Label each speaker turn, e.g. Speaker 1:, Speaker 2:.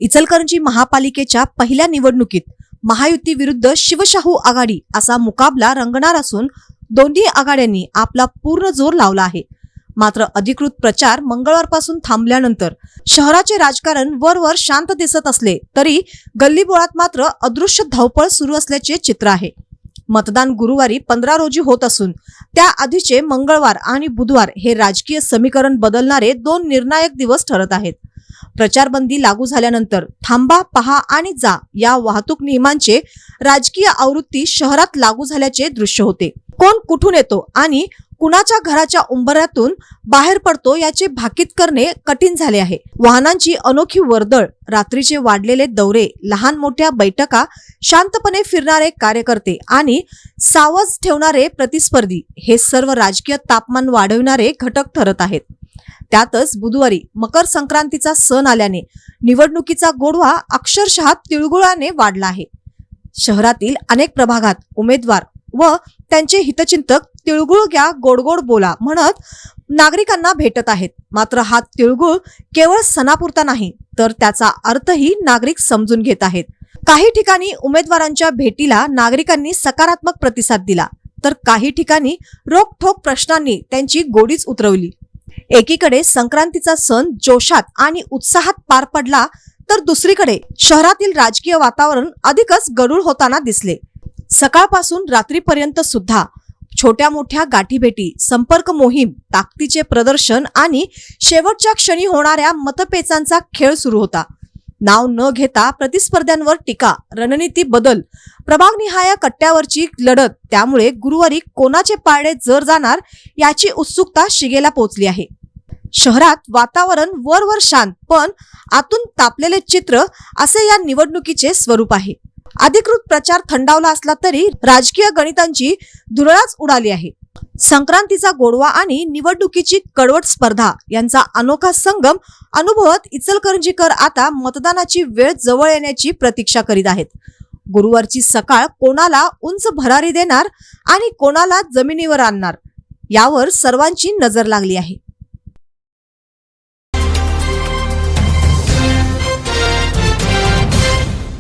Speaker 1: इचलकरंजी महापालिकेच्या पहिल्या निवडणुकीत महायुती विरुद्ध शिवशाहू आघाडी असा मुकाबला रंगणार असून दोन्ही आघाड्यांनी आपला पूर्ण जोर लावला आहे। मात्र अधिकृत प्रचार मंगळवारपासून थांबल्यानंतर शहराचे राजकारण वरवर शांत दिसत असले तरी गल्लीबोळात मात्र अदृश्य धावपळ सुरू असल्याचे चित्र आहे। मतदान गुरुवारी 15 रोजी होत असून त्याआधीचे मंगळवार आणि बुधवार हे राजकीय समीकरण बदलणारे 2 निर्णायक दिवस ठरत आहेत। प्रचारबंदी लागू झाल्यानंतर थांबा, पहा आणि जा या वाहतूक नियमांचे राजकीय आवृत्ती शहरात लागू झाल्याचे दृश्य होते। कोण कुठून येतो आणि कुणाच्या घराच्या उंबऱ्यातून बाहेर पडतो याचे भाकीत करणे कठीण झाले आहे। वाहनांची अनोखी वर्दळ, रात्रीचे वाढलेले दौरे, लहान मोठ्या बैठका, शांतपणे फिरणारे कार्यकर्ते आणि सावध ठेवणारे प्रतिस्पर्धी हे सर्व राजकीय तापमान वाढविणारे घटक ठरत आहेत। त्यातच बुधवारी मकर संक्रांतीचा सण आल्याने निवडणुकीचा गोडवा अक्षरशः तिळगुळाने वाढला आहे। शहरातील अनेक प्रभागात उमेदवार व त्यांचे हितचिंतक तिळगुळ घ्या, गोडगोड बोला म्हणत नागरिकांना भेटत आहेत। मात्र हा तिळगुळ केवळ सणापुरता नाही तर त्याचा अर्थही नागरिक समजून घेत आहेत। काही ठिकाणी उमेदवारांच्या भेटीला नागरिकांनी सकारात्मक प्रतिसाद दिला तर काही ठिकाणी रोखठोक प्रश्नांनी त्यांची गोडीच उतरवली। एकीकडे संक्रांतीचा सण जोशात आणि उत्साहात पार पडला तर दुसरीकडे शहरातील राजकीय वातावरण अधिकच गढूळ होताना दिसले। सकाळपासून रात्रीपर्यंत सुद्धा छोट्या मोठ्या गाठीभेटी, संपर्क मोहीम, ताकदीचे प्रदर्शन आणि शेवटच्या क्षणी होणाऱ्या मतपेचांचा खेळ सुरू होता। नाव न घेता प्रतिस्पर्ध्यांवर टीका, रणनीती बदल, प्रभागनिहाय कट्ट्यावरची लढत, त्यामुळे गुरुवारी कोणाचे पारडे जर जाणार याची उत्सुकता शिगेला पोहोचली आहे। शहरात वातावरण वरवर शांत पण आतून तापलेले चित्र असे या निवडणुकीचे स्वरूप आहे। अधिकृत प्रचार थंडावला असला तरी राजकीय गणितांची धुरळाच उडाली आहे। संक्रांतीचा गोडवा आणि निवडणुकीची कडवट स्पर्धा यांचा अनोखा संगम अनुभवत इचलकरंजीकर आता मतदानाची वेळ जवळ येण्याची प्रतीक्षा करीत आहेत। गुरुवारची सकाळ कोणाला उंच भरारी देणार आणि कोणाला जमिनीवर आणणार यावर सर्वांची नजर लागली आहे।